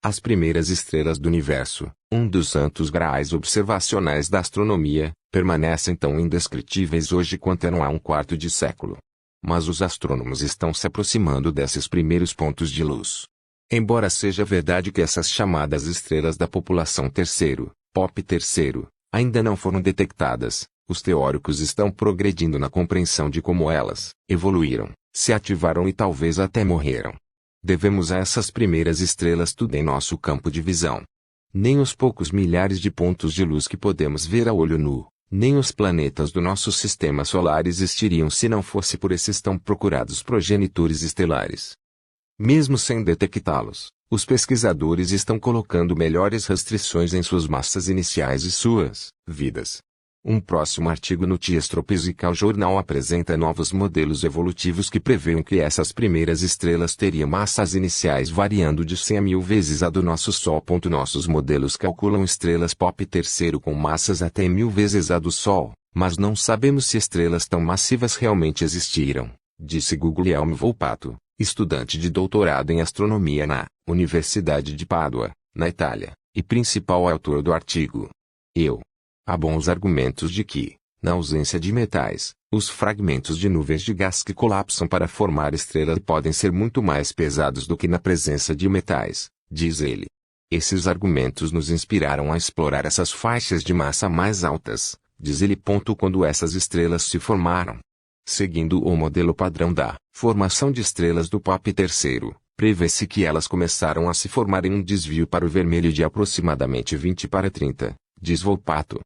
As primeiras estrelas do universo, um dos santos graais observacionais da astronomia, permanecem tão indescritíveis hoje quanto eram há um quarto de século. Mas os astrônomos estão se aproximando desses primeiros pontos de luz. Embora seja verdade que essas chamadas estrelas da população terceiro, POP terceiro, ainda não foram detectadas, os teóricos estão progredindo na compreensão de como elas evoluíram, se ativaram e talvez até morreram. Devemos a essas primeiras estrelas tudo em nosso campo de visão. Nem os poucos milhares de pontos de luz que podemos ver a olho nu, nem os planetas do nosso sistema solar existiriam se não fosse por esses tão procurados progenitores estelares. Mesmo sem detectá-los, os pesquisadores estão colocando melhores restrições em suas massas iniciais e suas vidas. Um próximo artigo no The Astrophysical Journal apresenta novos modelos evolutivos que prevêem que essas primeiras estrelas teriam massas iniciais variando de 100 a 1000 vezes a do nosso Sol. Nossos modelos calculam estrelas POP terceiro com massas até 1000 vezes a do Sol, mas não sabemos se estrelas tão massivas realmente existiram, disse Guglielmo Volpato, estudante de doutorado em astronomia na Universidade de Pádua, na Itália, e principal autor do artigo. Há bons argumentos de que, na ausência de metais, os fragmentos de nuvens de gás que colapsam para formar estrelas podem ser muito mais pesados do que na presença de metais, diz ele. Esses argumentos nos inspiraram a explorar essas faixas de massa mais altas, diz ele. Quando essas estrelas se formaram. Seguindo o modelo padrão da formação de estrelas do POP terceiro, prevê-se que elas começaram a se formar em um desvio para o vermelho de aproximadamente 20 para 30, diz Volpato.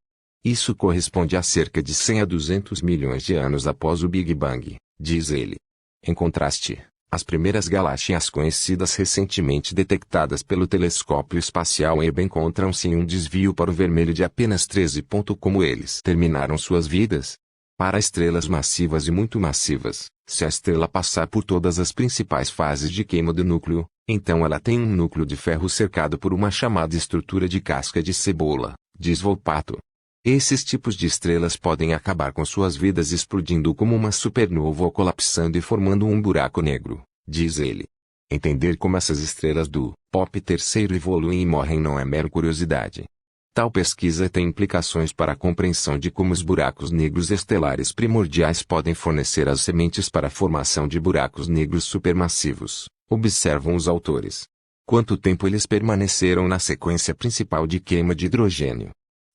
Isso corresponde a cerca de 100 a 200 milhões de anos após o Big Bang, diz ele. Em contraste, as primeiras galáxias conhecidas recentemente detectadas pelo telescópio espacial Hubble encontram-se em um desvio para o vermelho de apenas 13. Como eles terminaram suas vidas? Para estrelas massivas e muito massivas, se a estrela passar por todas as principais fases de queima do núcleo, então ela tem um núcleo de ferro cercado por uma chamada estrutura de casca de cebola, diz Volpato. Esses tipos de estrelas podem acabar com suas vidas explodindo como uma supernova ou colapsando e formando um buraco negro, diz ele. Entender como essas estrelas do POP terceiro evoluem e morrem não é mera curiosidade. Tal pesquisa tem implicações para a compreensão de como os buracos negros estelares primordiais podem fornecer as sementes para a formação de buracos negros supermassivos, observam os autores. Quanto tempo eles permaneceram na sequência principal de queima de hidrogênio?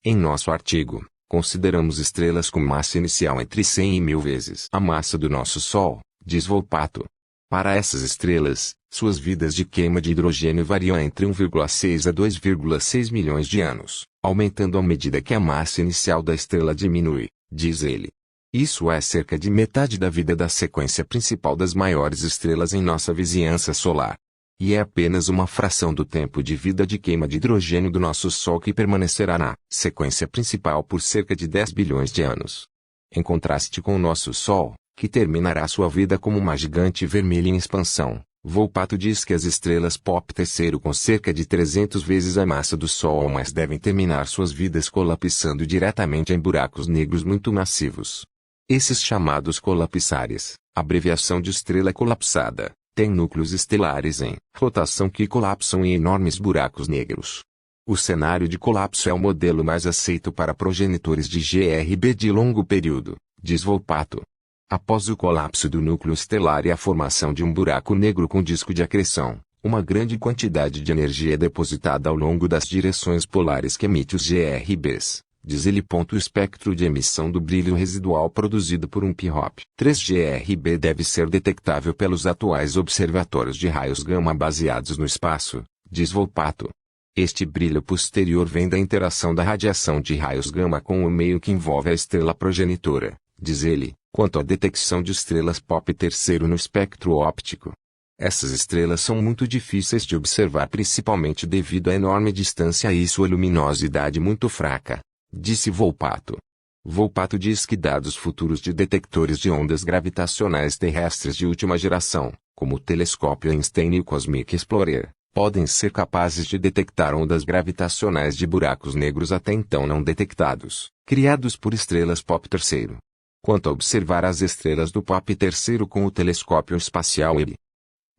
Em nosso artigo, consideramos estrelas com massa inicial entre 100 e 1000 vezes a massa do nosso Sol, diz Volpato. Para essas estrelas, suas vidas de queima de hidrogênio variam entre 1,6 a 2,6 milhões de anos, aumentando à medida que a massa inicial da estrela diminui, diz ele. Isso é cerca de metade da vida da sequência principal das maiores estrelas em nossa vizinhança solar. E é apenas uma fração do tempo de vida de queima de hidrogênio do nosso Sol que permanecerá na sequência principal por cerca de 10 bilhões de anos. Em contraste com o nosso Sol, que terminará sua vida como uma gigante vermelha em expansão, Volpato diz que as estrelas POP terceiro com cerca de 300 vezes a massa do Sol ou mais devem terminar suas vidas colapsando diretamente em buracos negros muito massivos. Esses chamados colapsares, abreviação de estrela colapsada, têm núcleos estelares em rotação que colapsam em enormes buracos negros. O cenário de colapso é o modelo mais aceito para progenitores de GRB de longo período, diz Volpato. Após o colapso do núcleo estelar e a formação de um buraco negro com disco de acreção, uma grande quantidade de energia é depositada ao longo das direções polares que emite os GRBs. Diz ele. O espectro de emissão do brilho residual produzido por um PHOP 3GRB deve ser detectável pelos atuais observatórios de raios gama baseados no espaço, diz Volpato. Este brilho posterior vem da interação da radiação de raios gama com o meio que envolve a estrela progenitora, diz ele, quanto à detecção de estrelas POP terceiro no espectro óptico. Essas estrelas são muito difíceis de observar principalmente devido à enorme distância e sua luminosidade muito fraca, disse Volpato. Volpato diz que dados futuros de detectores de ondas gravitacionais terrestres de última geração, como o telescópio Einstein e o Cosmic Explorer, podem ser capazes de detectar ondas gravitacionais de buracos negros até então não detectados, criados por estrelas POP terceiro. Quanto a observar as estrelas do POP terceiro com o telescópio espacial Hubble.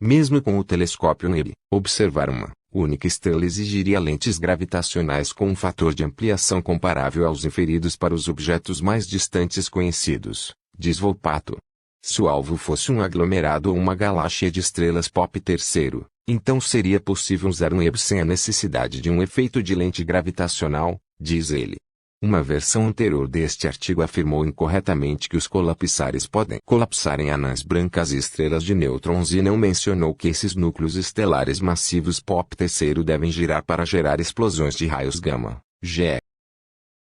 Mesmo com o telescópio Hubble, observar uma única estrela exigiria lentes gravitacionais com um fator de ampliação comparável aos inferidos para os objetos mais distantes conhecidos, diz Volpato. Se o alvo fosse um aglomerado ou uma galáxia de estrelas pop terceiro, então seria possível usar um Hubble sem a necessidade de um efeito de lente gravitacional, diz ele. Uma versão anterior deste artigo afirmou incorretamente que os colapsares podem colapsar em anãs brancas e estrelas de nêutrons e não mencionou que esses núcleos estelares massivos pop terceiro devem girar para gerar explosões de raios gama, GE.